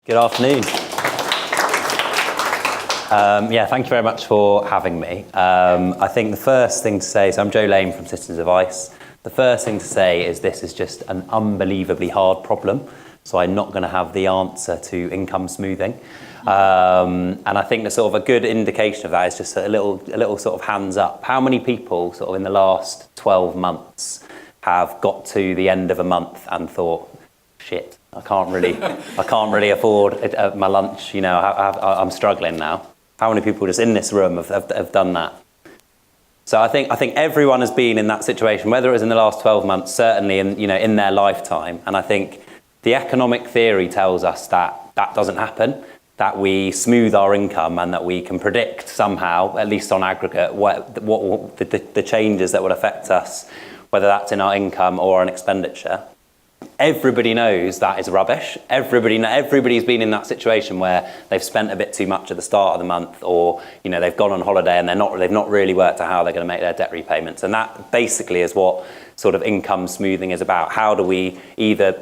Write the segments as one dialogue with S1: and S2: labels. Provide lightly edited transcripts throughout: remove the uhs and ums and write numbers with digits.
S1: Good afternoon. Thank you very much for having me. I think the first thing to say, so I'm Joe Lane from Citizens Advice. The first thing to say is this is just an unbelievably hard problem. So I'm not going to have the answer to income smoothing. And I think the sort of a good indication of that is just a little sort of hands up. How many people sort of in the last 12 months have got to the end of a month and thought, shit, I can't really afford my lunch, I'm struggling now. How many people just in this room have done that? So I think everyone has been in that situation, whether it was in the last 12 months, certainly in their lifetime. And I think the economic theory tells us that doesn't happen, that we smooth our income and that we can predict somehow, at least on aggregate, what the changes that would affect us, whether that's in our income or an expenditure. Everybody knows that is rubbish. Everybody's been in that situation where they've spent a bit too much at the start of the month, or they've gone on holiday and they've not really worked out how they're going to make their debt repayments. And that basically is what sort of income smoothing is about. How do we either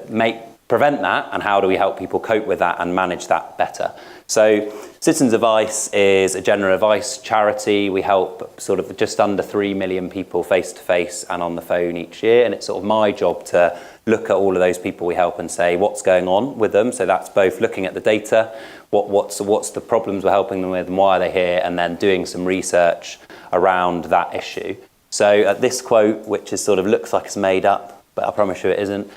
S1: prevent that, and how do we help people cope with that and manage that better? So Citizens Advice is a general advice charity. We help sort of just under 3 million people face to face and on the phone each year, and it's sort of my job to look at all of those people we help and say what's going on with them. So that's both looking at the data, what's the problems we're helping them with and why they're here, and then doing some research around that issue. So this quote, which is sort of looks like it's made up, but I promise you it isn't,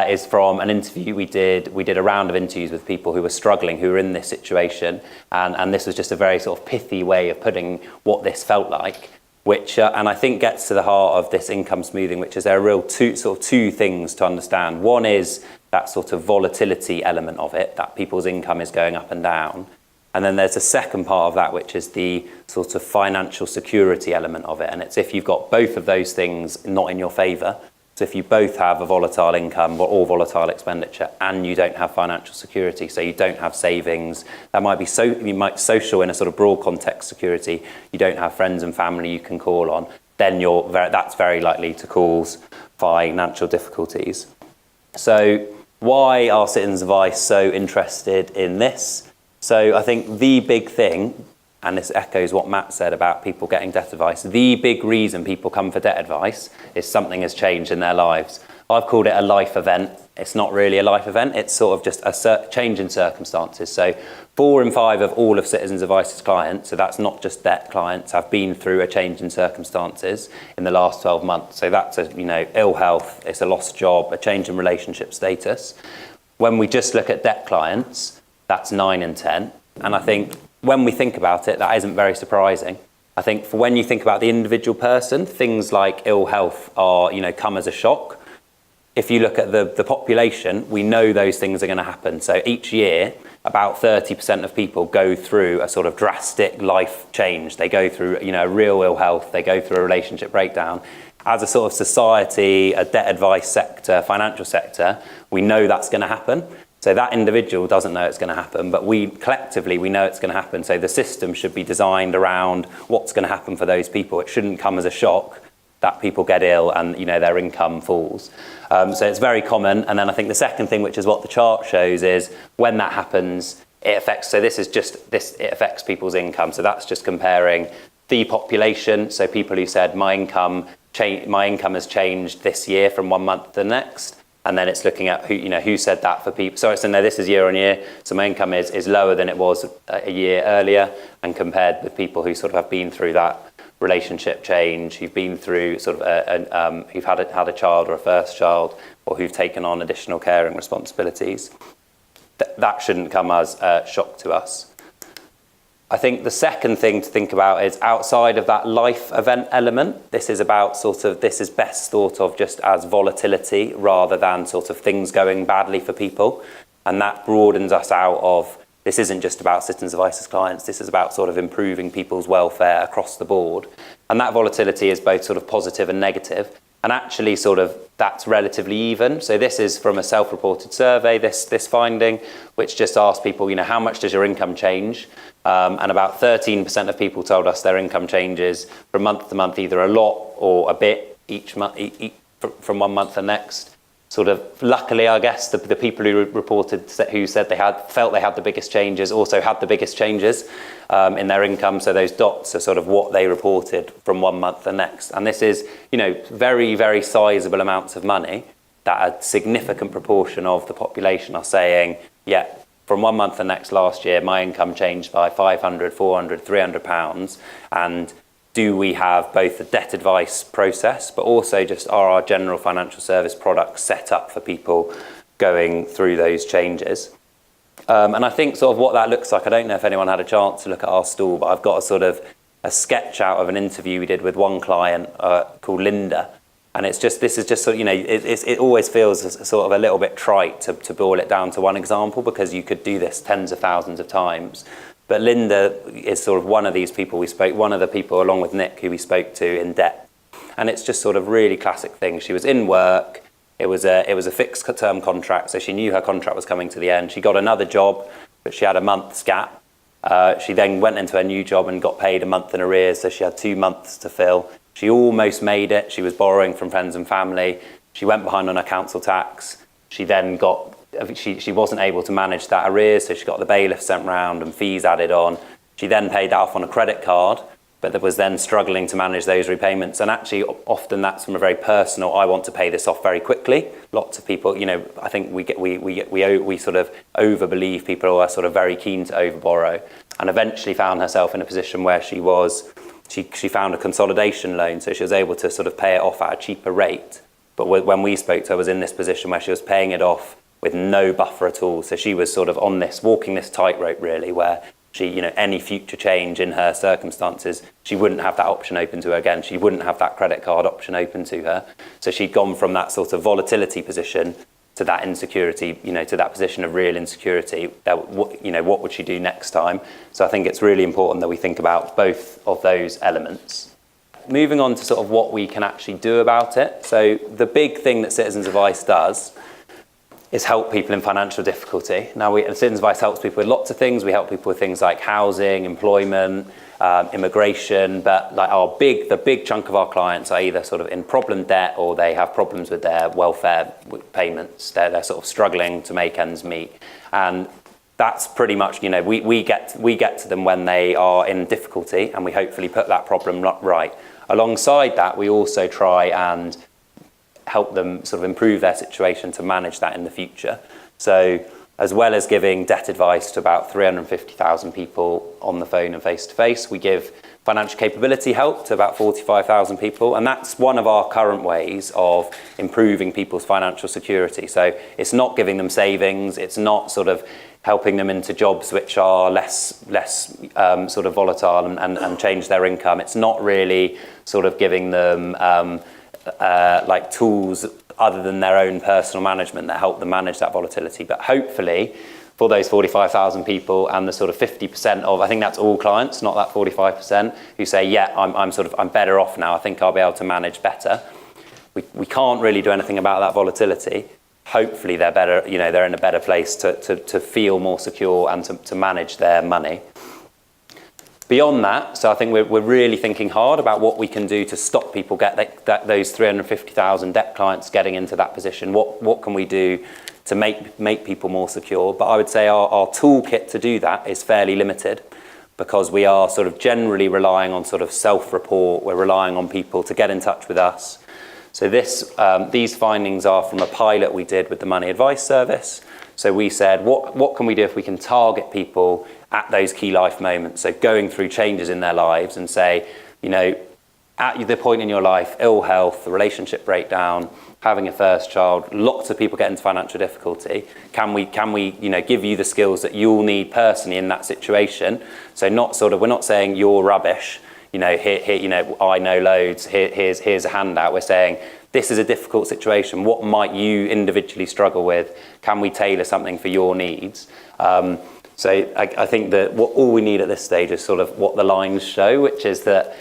S1: is from an interview we did. We did a round of interviews with people who were struggling, who were in this situation, and this was just a very sort of pithy way of putting what this felt like, which, and I think gets to the heart of this income smoothing, which is there are real two things to understand. One is that sort of volatility element of it, that people's income is going up and down. And then there's a second part of that, which is the sort of financial security element of it. And it's if you've got both of those things not in your favour. So if you both have a volatile income or volatile expenditure and you don't have financial security, so you don't have savings, that might be social in a sort of broad context security, you don't have friends and family you can call on, then that's very likely to cause financial difficulties. So why are Citizens Advice so interested in this? So I think the big thing, and this echoes what Matt said about people getting debt advice, the big reason people come for debt advice is something has changed in their lives. I've called it a life event. It's not really a life event. It's sort of just a change in circumstances. So 4 in 5 of all of Citizens Advice's clients, so that's not just debt clients, have been through a change in circumstances in the last 12 months. So that's ill health, it's a lost job, a change in relationship status. When we just look at debt clients, that's 9 in 10. And I think when we think about it, that isn't very surprising. I think for when you think about the individual person, things like ill health are, come as a shock. If you look at the population, we know those things are going to happen. So each year, about 30% of people go through a sort of drastic life change. They go through, real ill health. They go through a relationship breakdown. As a sort of society, a debt advice sector, financial sector, we know that's going to happen. So that individual doesn't know it's going to happen, but we collectively know it's going to happen. So the system should be designed around what's going to happen for those people. It shouldn't come as a shock that people get ill and their income falls. So it's very common. And then I think the second thing, which is what the chart shows, is when that happens, it affects. So it affects people's income. So that's just comparing the population. So people who said my income has changed this year from one month to the next. And then it's looking at who said that for people. So this is year on year. So my income is lower than it was a year earlier, and compared with people who sort of have been through that relationship change, who've been through sort of who've had a child or a first child, or who've taken on additional caring responsibilities. That shouldn't come as a shock to us. I think the second thing to think about is outside of that life event element, this is best thought of just as volatility rather than sort of things going badly for people. And that broadens us out of, this isn't just about Citizens Advice's clients, this is about sort of improving people's welfare across the board. And that volatility is both sort of positive and negative. And actually sort of that's relatively even. So this is from a self-reported survey, this finding, which just asked people, how much does your income change? And about 13% of people told us their income changes from month to month, either a lot or a bit each month, from one month to the next. sort of luckily, I guess, the people who reported, who said felt they had the biggest changes, also had the biggest changes in their income. So those dots are sort of what they reported from one month to the next. And this is, very, very sizable amounts of money that a significant proportion of the population are saying, yeah, from one month to the next last year, my income changed by 500, 400, 300 pounds. And do we have both the debt advice process, but also just are our general financial service products set up for people going through those changes? And I think sort of what that looks like, I don't know if anyone had a chance to look at our stall, but I've got a sort of a sketch out of an interview we did with one client called Linda. And this is just sort of, it always feels sort of a little bit trite to boil it down to one example, because you could do this tens of thousands of times. But Linda is sort of one of these people one of the people along with Nick who we spoke to in debt. And it's just sort of really classic thing. She was in work. It was a fixed term contract, so she knew her contract was coming to the end. She got another job, but she had a month's gap. She then went into a new job and got paid a month in arrears, so she had 2 months to fill. She almost made it. She was borrowing from friends and family. She went behind on her council tax. She then she wasn't able to manage that arrears, so she got the bailiff sent round and fees added on. She then paid that off on a credit card, but that was then struggling to manage those repayments. And actually, often that's from a very personal, I want to pay this off very quickly. Lots of people, I think we sort of overbelieve people who are sort of very keen to overborrow, and eventually found herself in a position where she found a consolidation loan, so she was able to sort of pay it off at a cheaper rate. But when we spoke to her, was in this position where she was paying it off with no buffer at all. So she was sort of walking this tightrope really, where she, any future change in her circumstances, she wouldn't have that option open to her again. She wouldn't have that credit card option open to her. So she'd gone from that sort of volatility position to that insecurity, to that position of real insecurity. What would she do next time? So I think it's really important that we think about both of those elements. Moving on to sort of what we can actually do about it. So the big thing that Citizens Advice does is help people in financial difficulty. Now, Citizens Advice helps people with lots of things. We help people with things like housing, employment, immigration, but like the big chunk of our clients are either sort of in problem debt or they have problems with their welfare payments. They're sort of struggling to make ends meet. And that's pretty much, we get to them when they are in difficulty, and we hopefully put that problem right. Alongside that, we also try and help them sort of improve their situation to manage that in the future. So as well as giving debt advice to about 350,000 people on the phone and face-to-face, we give financial capability help to about 45,000 people. And that's one of our current ways of improving people's financial security. So it's not giving them savings. It's not sort of helping them into jobs which are less sort of volatile and change their income. It's not really sort of giving them like tools other than their own personal management that help them manage that volatility. But hopefully for those 45,000 people and the sort of 50% of, I think that's all clients, not that 45%, who say, yeah, I'm better off now. I think I'll be able to manage better. We can't really do anything about that volatility. Hopefully they're better, they're in a better place to feel more secure and to manage their money. Beyond that, so I think we're really thinking hard about what we can do to stop people those 350,000 debt clients getting into that position. What can we do to make people more secure? But I would say our toolkit to do that is fairly limited, because we are sort of generally relying on sort of self-report. We're relying on people to get in touch with us. So these findings are from a pilot we did with the Money Advice Service. So we said, what can we do if we can target people at those key life moments? So going through changes in their lives and say, at the point in your life, ill health, the relationship breakdown, having a first child, lots of people get into financial difficulty. Can we give you the skills that you'll need personally in that situation? So we're not saying you're rubbish. Here, I know loads. Here's a handout. We're saying this is a difficult situation. What might you individually struggle with? Can we tailor something for your needs? So I think that all we need at this stage is sort of what the lines show, which is that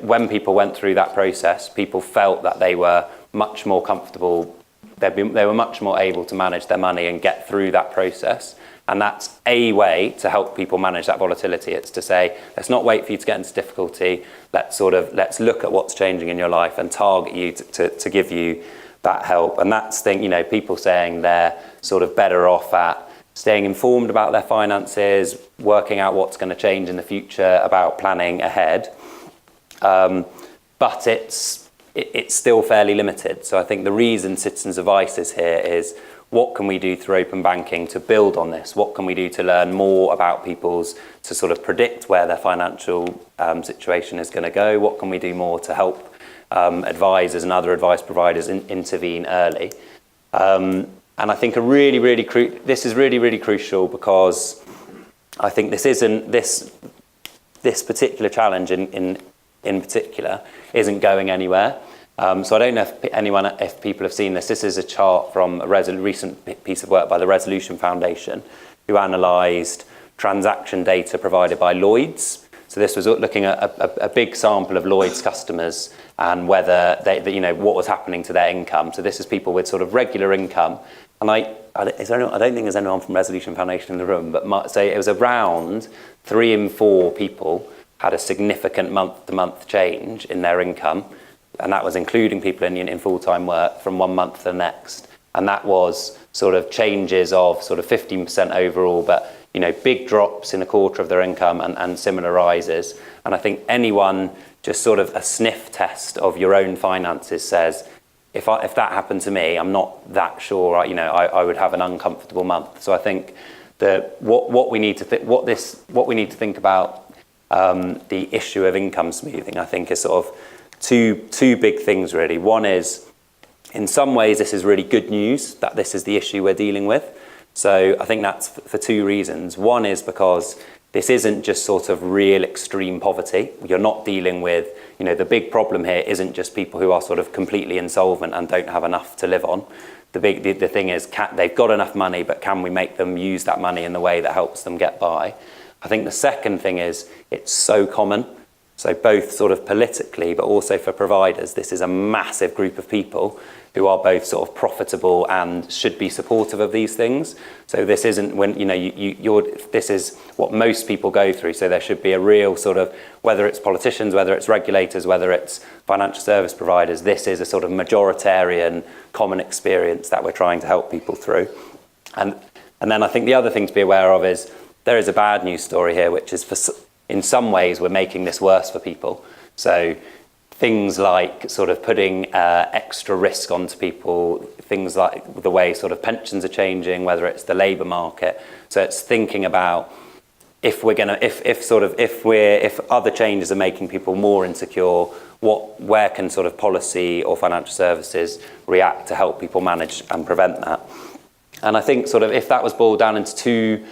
S1: when people went through that process, people felt that they were much more comfortable. They were much more able to manage their money and get through that process. And that's a way to help people manage that volatility. It's to say, let's not wait for you to get into difficulty. Let's look at what's changing in your life and target you to give you that help. And that's people saying they're sort of better off at staying informed about their finances, working out what's going to change in the future, about planning ahead. But it's still fairly limited. So I think the reason Citizens Advice is here is, what can we do through open banking to build on this? What can we do to learn more about people's, to sort of predict where their financial situation is going to go? What can we do more to help advisors and other advice providers intervene early? And I think this is really crucial, because I think this particular challenge in particular isn't going anywhere. So I don't know if people have seen this. This is a chart from a recent piece of work by the Resolution Foundation, who analysed transaction data provided by Lloyds. So this was looking at a big sample of Lloyds customers and whether what was happening to their income. So this is people with sort of regular income. And I don't think there's anyone from Resolution Foundation in the room, but say it was around 3 in 4 people had a significant month-to-month change in their income. And that was including people in full-time work from one month to the next. And that was sort of changes of sort of 15% overall, but big drops in a quarter of their income and similar rises. And I think anyone, just sort of a sniff test of your own finances, says, if that happened to me, I'm not that sure, I would have an uncomfortable month. So I think that what we need to think about the issue of income smoothing, I think, is sort of two big things really. One is, in some ways, this is really good news that this is the issue we're dealing with. So I think that's for 2 reasons. One is because this isn't just sort of real extreme poverty. You're not dealing with, the big problem here isn't just people who are sort of completely insolvent and don't have enough to live on. The thing is, they've got enough money, but can we make them use that money in the way that helps them get by? I think the second thing is, it's so common. So both sort of politically, but also for providers, this is a massive group of people who are both sort of profitable and should be supportive of these things. So this isn't when, this is what most people go through. So there should be a real sort of, whether it's politicians, whether it's regulators, whether it's financial service providers, this is a sort of majoritarian common experience that we're trying to help people through. And then I think the other thing to be aware of is, there is a bad news story here, which is in some ways, we're making this worse for people. So things like sort of putting extra risk onto people, things like the way sort of pensions are changing, whether it's the labour market. So it's thinking about if other changes are making people more insecure, where can sort of policy or financial services react to help people manage and prevent that? And I think sort of if that was boiled down into 2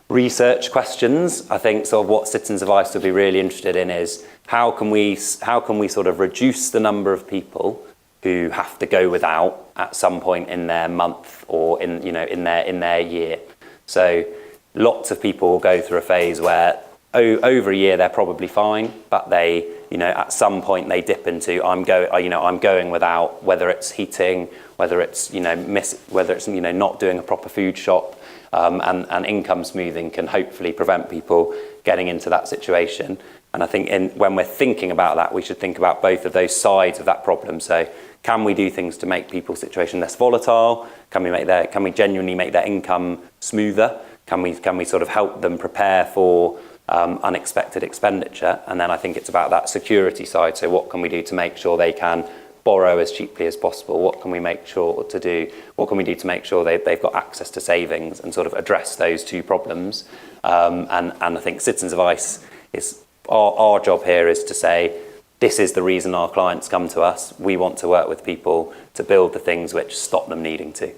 S1: research questions, I think sort of what Citizens Advice would be really interested in is, how can we sort of reduce the number of people who have to go without at some point in their month or in their year. So lots of people will go through a phase where over a year they're probably fine, but they at some point they dip into I'm going without, whether it's heating, whether it's not doing a proper food shop. And income smoothing can hopefully prevent people getting into that situation. And I think when we're thinking about that, we should think about both of those sides of that problem. So can we do things to make people's situation less volatile? Can we genuinely make their income smoother? Can we sort of help them prepare for unexpected expenditure? And then I think it's about that security side. So what can we do to make sure they can borrow as cheaply as possible? What can we do to make sure they've got access to savings, and sort of address those 2 problems? And I think Citizens Advice is our job here is to say, this is the reason our clients come to us. We want to work with people to build the things which stop them needing to.